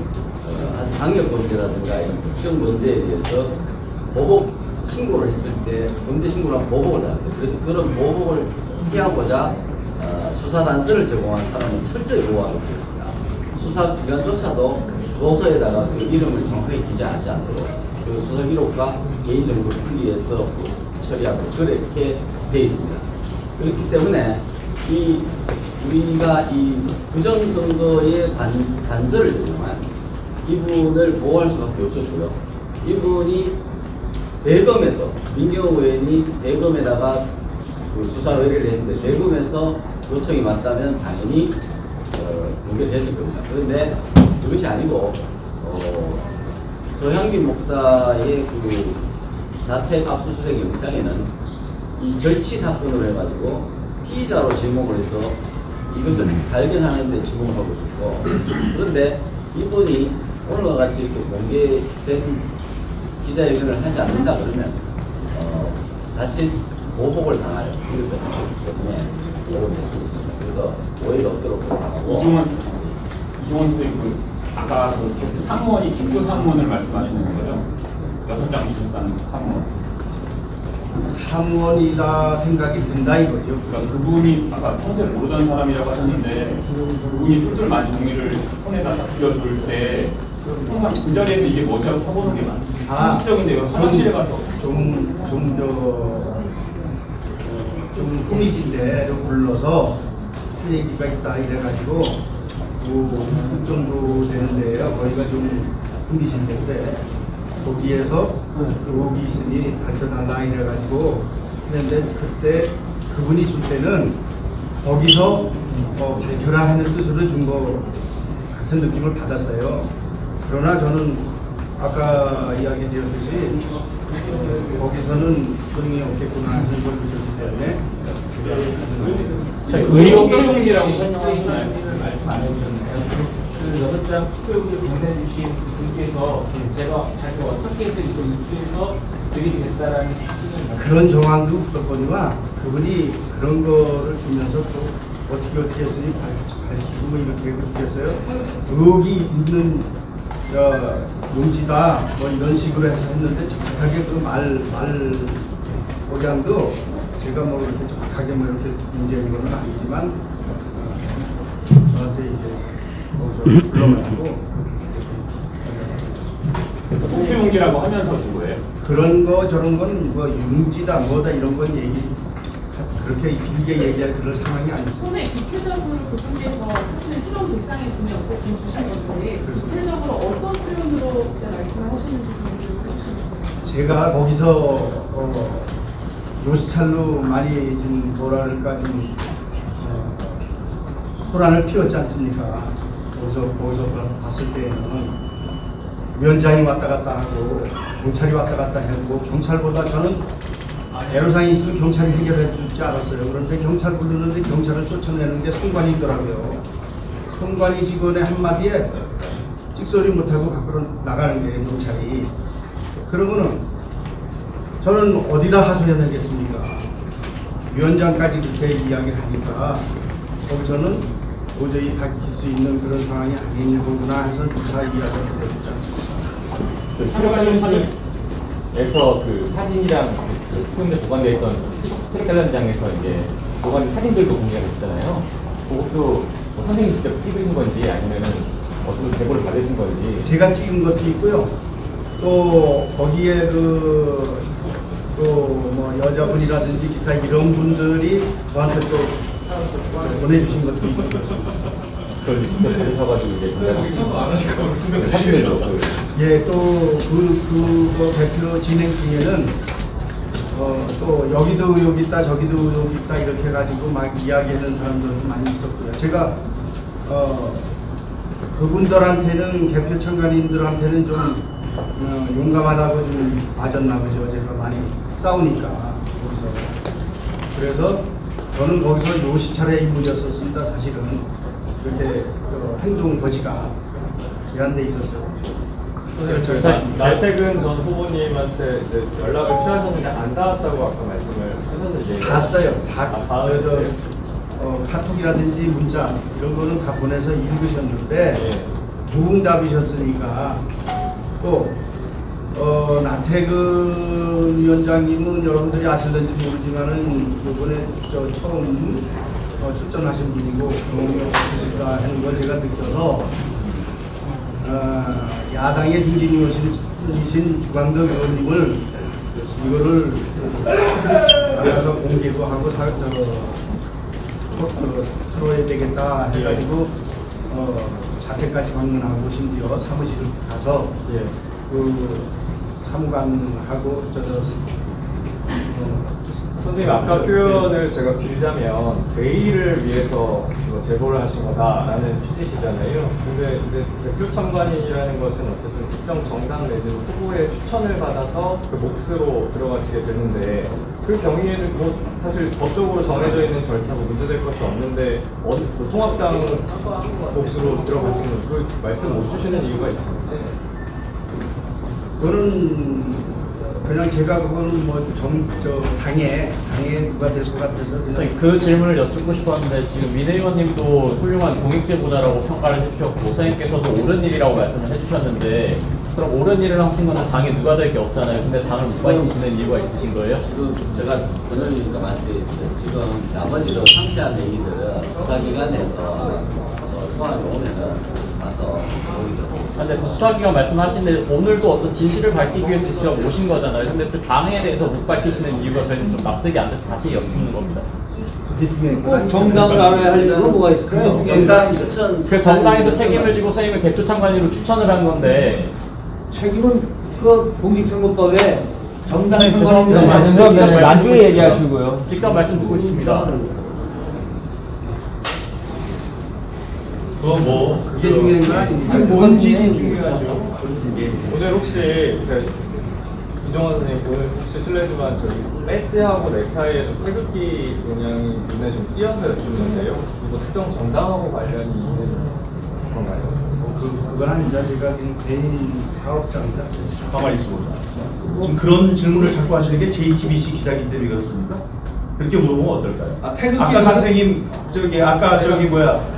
강력 범죄라든가 이런 특정 범죄에 대해서 보복 신고를 했을 때 범죄 신고를 하면 보복을 합니다. 그래서 그런 보복을 피하고자 수사 단서를 제공한 사람은 철저히 보호하고 있습니다. 수사 기관조차도 조서에다가 그 이름을 정확하게 기재하지 않도록 그 수사 기록과 개인정보를 분리해서 처리하고 그렇게 되어 있습니다. 그렇기 때문에 우리가 이 부정선거의 단서를 제공한 이분을 보호할 수밖에 없었고요. 이분이 대검에서 민경호 의원이 대검에다가 그 수사 의뢰를 했는데 대검에서 요청이 맞다면 당연히 공개했을 겁니다. 그런데 그것이 아니고 서향균 목사의 그 자택 압수수색 영장에는 이 절취 사건으로 해가지고 피의자로 지목을 해서 이것을 발견하는 데 지목을 하고 있었고, 그런데 이분이 오늘과 같이 이렇게 공개된 기자회견을 하지 않는다 그러면 자칫 보복을 당할 우려가 있기 때문에 보복을 내고 있습니다. 그래서 오해가 없도록 하고. 이종원 선생님, 아까 그 사무원이 김교 사무원을 말씀하시는 거죠? 6장 주셨다는 사무원. 사무원이다 생각이 든다 이거죠. 그러니까 그분이 아까 평소에 모르던 사람이라고 하셨는데 그분이 똘똘 정리를 손에다 딱 쥐어줄 때 항상 그 자리에서 이게 뭐지 하고 타보는 게 상식적인데요. 화장실에 가서 좀 후미진데 불러서 할 얘기가 있다 이래가지고 그 정도 되는데요. 거기가 좀 후미진인데 거기에서 그 오기신이 밝혀달라 이래가지고 했는데 그때 그분이 줄 때는 거기서 밝혀라 하는 뜻으로 준 거 같은 느낌을 받았어요. 그러나 저는 아까 이야기 드렸듯이 거기서는 소용이 없겠구나 하는 걸 느꼈기 때문에 의혹경쟁이라고 설명하시나요? 말씀 안 해주셨는데요. 그 6장 투표용지를 보내주신 분께서 제가 자기가 어떻게 해서 이걸 입수해서 들이댔다라는 그런 정황도 없었거니와 그분이 그런 거를 주면서 또 어떻게 했으니 밝히고 뭐 이렇게 하고 죽겠어요. 의혹이 있는 용지다 뭐 이런 식으로 해서 했는데 정확하게 그 말 억양도 제가 뭐 이렇게 정확하게 뭐 이렇게 문제인 건 아니지만 저한테 이제 불러가지고 투표용지라고 하면서 준 거예요? 그런 거 저런 건 뭐 용지다 뭐다 이런 건 그렇게 길게 얘기할 그런 상황이 아니었어요. 처음에 구체적으로 그분께서 사실은 실험 대상에 분이 없고 주신 건데 구체적으로 어떤 표현으로 말씀하시는지 좀 제가 거기서 요스찰로 많이 좀 뭐랄까 좀 소란을 피웠지 않습니까? 거기서 봤을 때는 위원장이 왔다 갔다 하고 경찰이 왔다 갔다 하고 경찰보다 저는 애로사항이 있으면 경찰이 해결해 주지 않았어요. 그런데 경찰 부르는데 경찰을 쫓아내는 게 선관이더라고요. 선관이 직원의 한마디에 찍소리 못하고 밖으로 나가는 게 경찰이. 그러면은 저는 어디다 하소연하겠습니까? 위원장까지 그렇게 이야기를 하니까 거기서는 도저히 밝힐 수 있는 그런 상황이 아닌 거구나 해서 조사 이야기를 드렸지 않습니까? 그 사회관리에서 그 사진이랑 그 투표용지에 보관되어 있던 트랙단장에서 이제 보관 사진들도 공개가 됐잖아요. 그것도 뭐 선생님 직접 찍으신 건지 아니면은 어떤 제보를 받으신 건지. 제가 찍은 것도 있고요. 또 거기에 또 뭐 여자분이라든지 기타 이런 분들이 저한테 또 보내주신 것도 있고 그렇습니다. 그걸 직접 받으셔가지고 이제 사진들도 예, 또 그거 발표 진행 중에는 또 여기도 의혹 있다 저기도 의혹 있다 이렇게 해가지고 막 이야기하는 사람들도 많이 있었고요. 제가 그분들한테는 개표 참관인들한테는 좀 용감하다고 좀 봐줬나 보죠. 제가 많이 싸우니까 거기서. 그래서 저는 거기서 요시찰의 인물이었었습니다. 사실은 그렇게 행동 거지가 제한돼 있었어요. 나태근 전 후보님한테 이제 연락을 취하셨는데 안 닿았다고 아까 말씀을 하셨는데 봤어요. 카톡이라든지 문자 이런 거는 다 보내서 읽으셨는데 무응답이셨으니까 또 나태근 위원장님은 여러분들이 아실는지 모르지만은 이번에 처음 출전하신 분이고 경험이 없으실까 하는 걸 제가 느껴서 야당의 중진이신 주광덕 의원님을 이거를 나가서 공개도 하고 풀어야 되겠다 해가지고 자택까지 방문하고 심지어 사무실을 가서 그 사무관하고 선생님 아까 표현을 제가 빌자면 대의를 위해서 제보를 하신 거다라는 취지시잖아요. 근데 이제 대표 참관인이라는 것은 어쨌든 특정 정당 내지는 후보의 추천을 받아서 그 몫으로 들어가시게 되는데 그 경우에는 뭐 사실 법적으로 정해져 있는 절차고 문제될 것이 없는데 그 통합당 몫으로 들어가시는 그 말씀 못 주시는 이유가 있습니다. 그거는 그냥 제가 그거는 뭐 당에 누가 될 것 같아서 그 질문을 여쭙고 싶었는데 지금 민 의원님도 훌륭한 공익제보자라고 평가를 해주셨고 선생님께서도 옳은 일이라고 말씀을 해주셨는데 그럼 옳은 일을 하신 거는 당에 누가 될 게 없잖아요. 근데 당을 못 밝히시는 이유가 있으신 거예요? 지금 제가 변호인과 말씀드렸어요. 지금 나머지도 상세한 얘기들은 수사기관에서 통화가 오면은 가서 보이죠. 근데 그 수사기관 말씀하시는데 오늘도 어떤 진실을 밝히기 위해서 직접 오신 거잖아요. 근데 그 당에 대해서 못 밝히시는 이유가 저희는 좀 납득이 안 돼서 다시 여쭙는 겁니다. 꼭 정당을 알아야 할 이유가 뭐가 있을까요? 정당 추천. 그 정당에서 책임을 지고 선생님을 개표 참관인으로 추천을 한 건데 책임은 그 공직선거법에 정당 참관인들 나중에 얘기하시고요. 직접 말씀 듣고 있습니다. 그게 중요한 건 아닙니다. 본질이 중요하죠. 오늘 혹시 이종원 선생님 오늘 혹시 실례지만 저기 배지하고 넥타이에도 태극기 모양이 눈에 좀 띄어서 여쭙는데요. 뭐 특정 정당하고 관련이 있는 건가요? 그건 아닙니다. 제가 그냥 개인 사업자입니다. 가만히 있어보자. 지금 그런 질문을 자꾸 하시는 게 JTBC 기자기 때문에 그렇습니까? 그렇게 물어보면 어떨까요? 아까 선생님 아까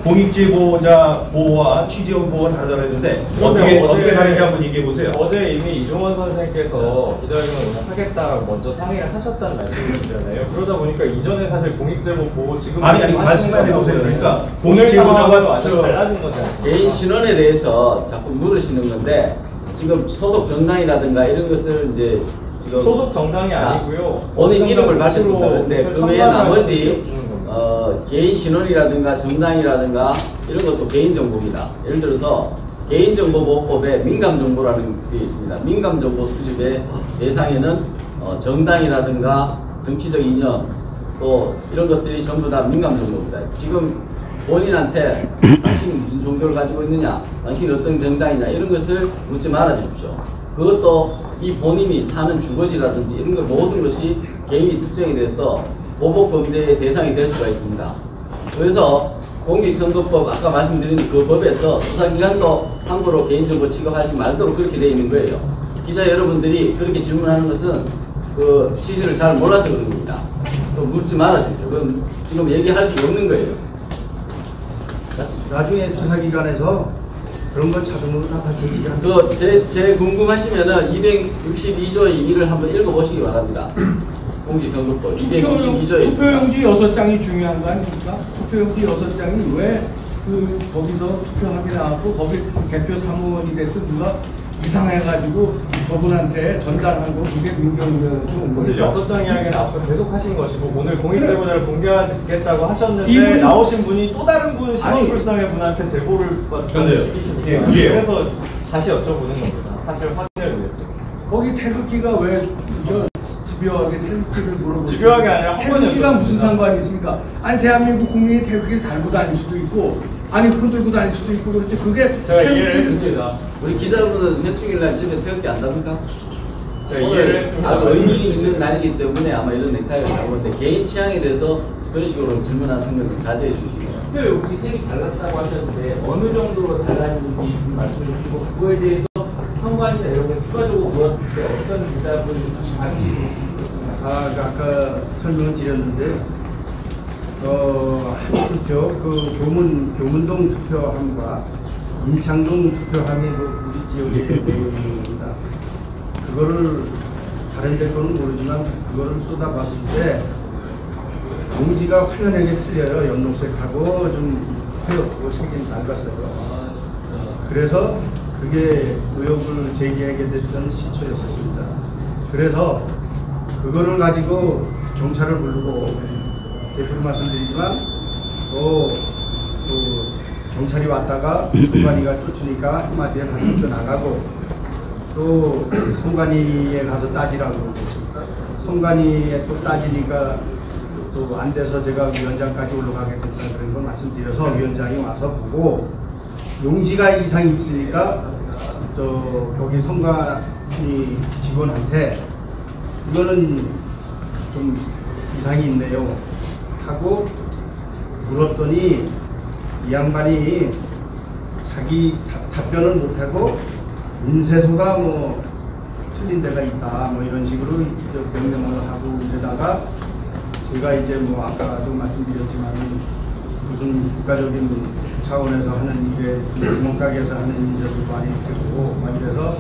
공익제보자 보호와 취재원 보호가 다르다고 했는데 어떻게 다른지 한번 얘기해 보세요. 어제 이미 이종원 선생님께서 기자회견을 오늘 하겠다라고 먼저 상의를 하셨다는 말씀이시잖아요. 그러다 보니까 이전에 사실 공익제보 보호 지금 아니 말씀해 보세요. 그러니까 공익제보자가 달라진 거죠. 개인 신원에 대해서 자꾸 물으시는 건데 지금 소속 정당이라든가 이런 것을 이제 지금 소속 정당이 아니고요. 본인 이름을 밝혔습니다. 그런데 그 외에 나머지 개인 신원이라든가 정당이라든가 이런 것도 개인정보입니다. 예를 들어서 개인정보보호법에 민감정보라는 게 있습니다. 민감정보 수집의 대상에는 정당이라든가 정치적 이념 또 이런 것들이 전부 다 민감정보입니다. 지금 본인한테 당신이 무슨 종교를 가지고 있느냐, 당신이 어떤 정당이냐 이런 것을 묻지 말아 주십시오. 그것도 이 본인이 사는 주거지라든지 이런 것 모든 것이 개인이 특정이 돼서 보복범죄의 대상이 될 수가 있습니다. 그래서 공직선거법 아까 말씀드린 그 법에서 수사기관도 함부로 개인정보 취급하지 말도록 그렇게 되어 있는 거예요. 기자 여러분들이 그렇게 질문하는 것은 그 취지를 잘 몰라서 그런 겁니다. 또 묻지 말아주죠. 그건 지금 얘기할 수 없는 거예요. 나중에 수사기관에서 그런 건 자동으로 다 밝혀지지 않습니까? 제 궁금하시면은 262조의 2를 한번 읽어보시기 바랍니다. 공직선거법 262조에 투표용지 6장이 중요한 거 아닙니까? 투표용지 6장이 왜 거기서 투표하게 나왔고 거기 개표 사무원이 됐든 누가 이상해가지고 저분한테 전달한 거 그게 민경위원회도 사실 6장 이야기는 앞서 계속 하신 것이고 오늘 공익제보자를 공개하겠다고 하셨는데 나오신 분이 또 다른 분 시원불상의 분한테 제보를 받는 시기시니까 그래서 다시 여쭤보는 겁니다. 사실 확인을 위해서. 거기 태극기가 왜 집요하게 태극기를 물어보시고 집요하게 아니라 한 번이 태극기가 무슨 없었습니다. 상관이 있습니까? 아니 대한민국 국민이 태극기를 달고 다닐 수도 있고 아니 흔들고 다닐 수도 있고 그렇지 그게 제가 이해를 태극기- 했습니다. 우리 기자분은 회충일날 집에 태극기 안 답니까? 제가 이해를 오늘 했습니다. 아주 의미 있는 날이기 때문에 아마 이런 넥타이를 달고 있는데 개인 취향에 대해서 그런 식으로 질문하시는 건 자제해 주시고요. 특별히 여기 색이 달랐다고 하셨는데 어느 정도로 달랐는지 좀 말씀해 주시고 그거에 대해서 선관위나 이런 걸 추가적으로 물었을 때 어떤 대답을 하시는지 있겠습니다. 아까 설명을 드렸는데 한 투표 그 교문동 투표함과 인창동 투표함이 우리 지역의 내용입니다. 그거를 다른 데 거는 모르지만 그거를 쏟아봤을 때 용지가 화려하게 틀려요. 연록색하고 좀 하얗고 색이 낡았어요. 그래서 그게 의혹을 제기하게 됐던 시초였었습니다. 그래서 그거를 가지고 경찰을 부르고 대표로 말씀드리지만 또 경찰이 왔다가 선관위가 쫓으니까 한마디에 다 쫓겨나가고 또 선관위에 가서 따지라고 선관위에 또 따지니까 또 안 돼서 제가 위원장까지 올라가게 됐다는 그런 걸 말씀드려서 위원장이 와서 보고 용지가 이상이 있으니까 또 거기 선관위 직원한테 이거는 좀 이상이 있네요 하고 물었더니 이 양반이 자기 답변을 못하고 인쇄소가 뭐 틀린 데가 있다 뭐 이런 식으로 명령을 하고 이러다가 제가 이제 뭐 아까도 말씀드렸지만 무슨 국가적인 차원에서 하는 일에 구멍가게에서 하는 인쇄소도 아니고 막 이래서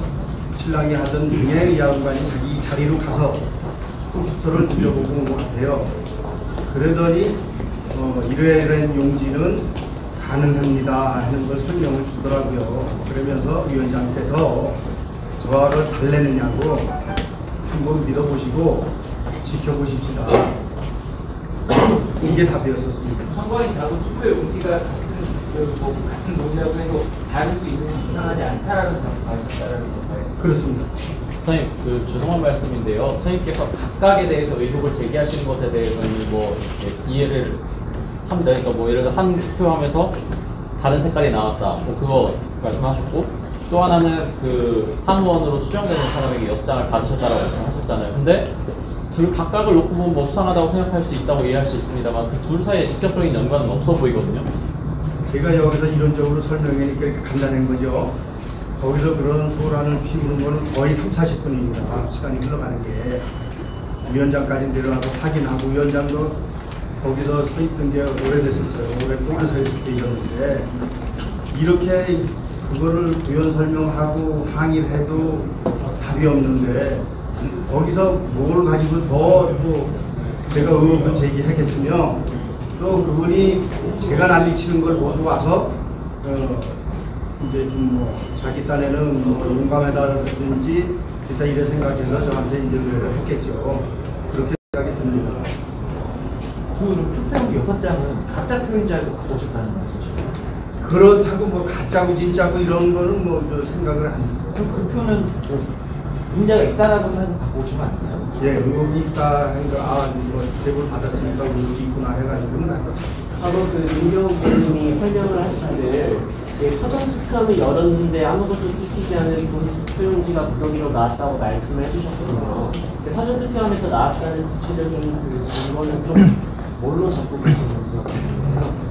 신랑이 하던 중에 이 양반이 자기 자리로 가서 컴퓨터를 돌려보고 온 것 같아요. 그러더니 이러이러한 용지는 가능합니다 하는 걸 설명을 주더라고요. 그러면서 위원장께서 저를 달래느냐고 한번 믿어보시고 지켜보십시다. 이게 답이었었습니다. 선관위 하고 투표 용지가 같은 놈이라고 해도 다를 수 있는 이상하지 않다라는 답변이라는 건가요? 그렇습니다. 선생님, 죄송한 말씀인데요. 선생님께서 각각에 대해서 의혹을 제기하시는 것에 대해서는 뭐 이해를 합니다. 그러니까 뭐 예를 들어 한 투표함에서 다른 색깔이 나왔다. 뭐 그거 말씀하셨고 또 하나는 그 사무원으로 추정되는 사람에게 6장을 받으셨다라고 말씀하셨잖아요. 근데 둘 각각을 놓고 보면 뭐 수상하다고 생각할 수 있다고 이해할 수 있습니다만 그 둘 사이에 직접적인 연관은 없어 보이거든요. 제가 여기서 이론적으로 설명하니까 이렇게 간단한 거죠. 거기서 그런 소란을 피우는 거는 거의 30-40분입니다. 시간이 흘러가는 게. 위원장까지 내려와서 확인하고 위원장도 거기서 서 있던 게 오래됐었어요. 오랫동안 서 계셨는데 이렇게 그거를 부연 설명하고 항의를 해도 답이 없는데 거기서 뭘 가지고 더 또 제가 의혹을 제기하겠으며 또 그분이 제가 난리치는 걸 보고 와서 이제 좀 뭐 자기 딴에는 뭐 용감하다든지 기타 이래 생각해서 저한테 이제 노래를 했겠죠. 그렇게 생각이 듭니다. 그 투표용 6장은 가짜 표인 줄 알고 갖고 오셨다는 말이죠. 그렇다고 뭐 가짜고 진짜고 이런 거는 뭐 생각을 안 해요. 그 표는 뭐 문제가 있다라고 생각해서 갖고 오신 거 아닌가요? 예, 의혹이 있다 하니까 뭐 제보를 받았으니까 의혹이 있구나 해가지고는 안 그렇죠. 바로 그 민경 교수님이 설명을 하시는데 서정 투표함을 열었는데 아무것도 찍히지 않은 그 투표용지가 무더기로 나왔다고 말씀을 해주셨거든요. 사전 투표함에서 나왔다는 구체적인 그 증거는 좀 뭘로 잡고 계시는지.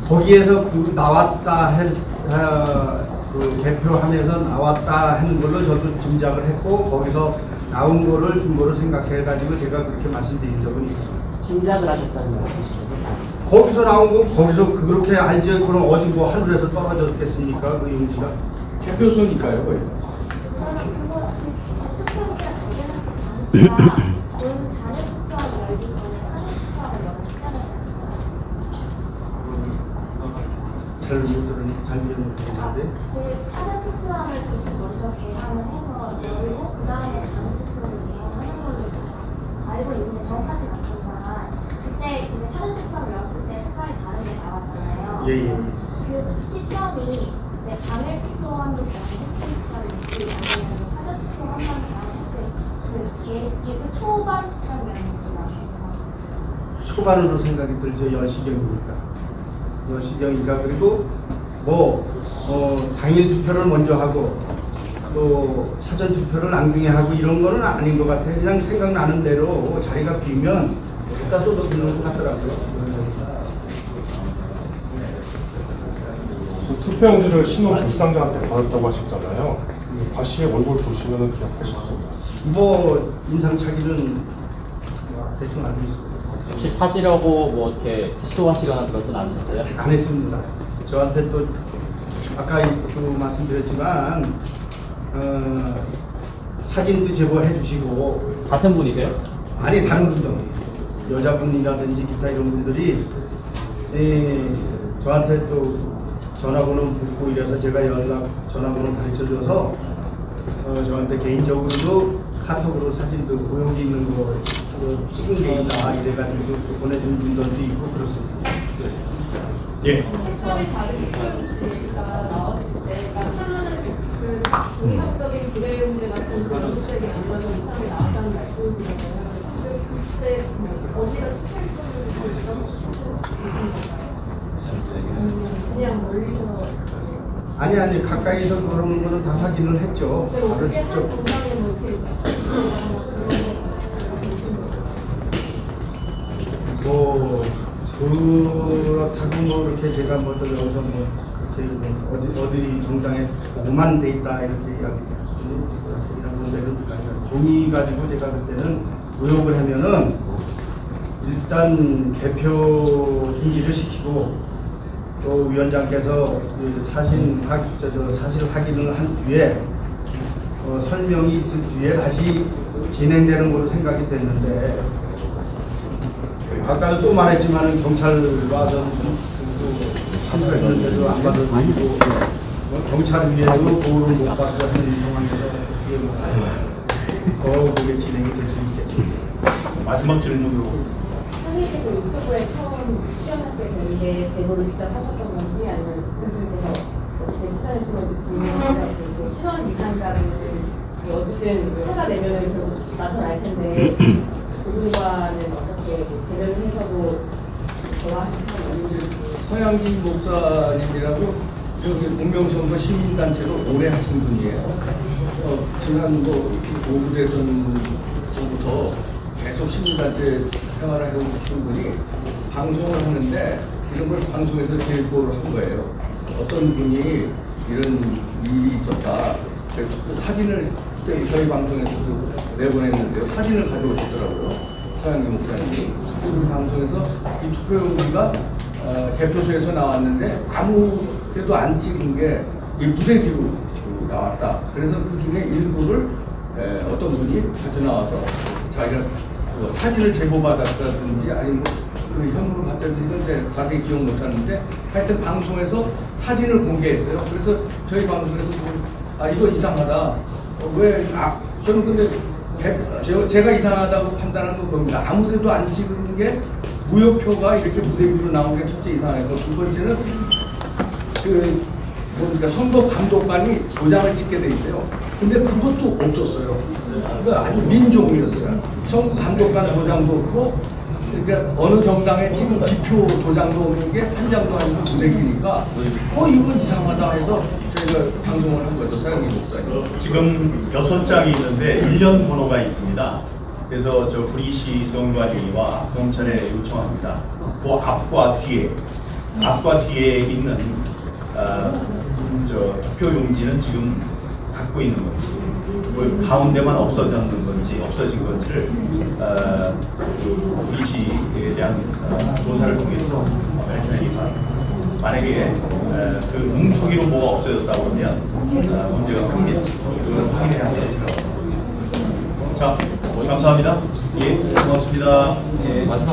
거기에서 그 나왔다 그 개표함에서 나왔다 하는 걸로 저도 짐작을 했고 거기서 나온 거를 준 거로 생각해가지고 제가 그렇게 말씀드린 적은 있습니다. 짐작을 하셨다는 말씀이시죠? 거기서 나온 거 거기서 그렇게 알지 그럼 어디 뭐 하늘에서 떨어졌겠습니까 그 용지가? 개표소니까요, 거의. 잘 못들었는데 사전 투표함을 먼저 개항을 해서 열고 그 다음에 다른 투표를 개항하는 걸로 알고 있는데 정확하지 않지만 그때 사전 투표함을 열었을 때 색깔이 다르게 나왔잖아요. 예. 그 시점이 당일 투표함도 개항했을 시점인지 아니면 사전 투표함만 개항했을 개표 초반 시점이었는지만 초반으로 생각이 들죠. 여시경이니까. 그리고 당일 투표를 먼저 하고 또 사전 투표를 나중에 하고 이런 거는 아닌 것 같아요. 그냥 생각나는 대로 자리가 비면 갖다 쏟아붓는 것 같더라고요. 투표용지를 신호 불상자한테 받았다고 하셨잖아요. 박 씨의 얼굴 보시면 기억하셨습니다. 인상착의는 대충 알고 있습니다. 혹시 찾으려고 뭐 이렇게 시도하시거나 그러진 않으셨어요? 안 했습니다. 저한테 또 아까도 말씀드렸지만 사진도 제보해 주시고. 같은 분이세요? 아니, 다른 분도 여자분이라든지 기타 이런 분들이 저한테 또 전화번호 묻고 이래서 제가 전화번호 가르쳐줘서 저한테 개인적으로도 카톡으로 사진도 고용이 있는 거 찍은 게 있다 이래가지고 보내준 분들도 있고 그렇습니다. 예. 처음에 다른 투표용지가 나왔을 때 하나는 그 공상적인 구례용지 같은 그런 수액이 안 맞는 이상이 나왔다는 말씀이잖아요. 그때 어디다 투표했었는지 그냥 멀리서 아니 가까이서 그러는 거는 다 확인을 했죠. 바로 직접. 그렇다고 이렇게 제가 여기서 그렇게 어디 정당에 보고만 돼 있다 이렇게 이야기할 수는 이런 데는 종이 가지고 제가 그때는 의혹을 하면은 일단 대표 중지를 시키고 또 위원장께서 사실 확인을 한 뒤에 설명이 있을 뒤에 다시 진행되는 걸로 생각이 됐는데 아까도 또 말했지만 경찰 와서 신고했는데도 안 받아주고 경찰 위에도 보호를 못 받고 하는 상황에서 그게 진행이 될 수 있겠습니다. 마지막 질문으로. 선생님께서 유튜브에 처음 출연하시게 된 게 제보를 직접 하셨던 건지 아니면 분들께서 어떻게 추천하신 건지 궁금해요. 실원 위반자를 어쨌든 찾아내면 결국 나타날 텐데 그분과는 어떻게 대면을 해서도 대화하실 수 있는지. 서양진 목사님이라고 여기 공명선거 시민단체로 오래 하신 분이에요. 지난 오후 대선부터 계속 시민단체 생활을 해오신 분이 방송을 하는데 이런 걸 방송에서 제보를 한 거예요. 어떤 분이 이런 일이 있었다. 그래서 사진을 그때 저희 방송에서도 내보냈는데요. 사진을 가져오셨더라고요. 서양진 목사님이. 그 방송에서 이 투표용지가 개표소에서 나왔는데 아무데도 안 찍은 게 이 무대 뒤로 나왔다. 그래서 그 중에 일부를 어떤 분이 가져 나와서 자기가 사진을 제보받았다든지 아니면 그 현물을 받았든지 제가 자세히 기억 못하는데 하여튼 방송에서 사진을 공개했어요. 그래서 저희 방송에서 이거 이상하다. 저는 근데 제가 이상하다고 판단한 건 겁니다. 아무데도 안 찍은 게 무효표가 이렇게 무대 위로 나온 게 첫째 이상하고 두 번째는 선거 감독관이 도장을 찍게 돼 있어요. 근데 그것도 없었어요. 그러니까 아주 민종이었어요. 선거 감독관 도장도 없고, 그러니까 어느 정당에 지금 기표 도장도 없는 게 한 장도 아니고 무대기니까 이건 이상하다 해서 저희가 방송을 한 거죠. 서양진 목사님. 지금 6장이 있는데 1년 번호가 있습니다. 그래서 저 구리시 선관위와 경찰에 요청합니다. 그 앞과 뒤에 있는 투표용지는 지금 갖고 있는 건지, 가운데만 없어진 건지를 구리시에 대한 조사를 통해서 밝혀내기 바랍니다. 만약에 그 뭉텅이로 뭐가 없어졌다고 하면 문제가 큽니다. 이걸 확인해야 돼요. 자, 감사합니다. 예, 고맙습니다. 마지막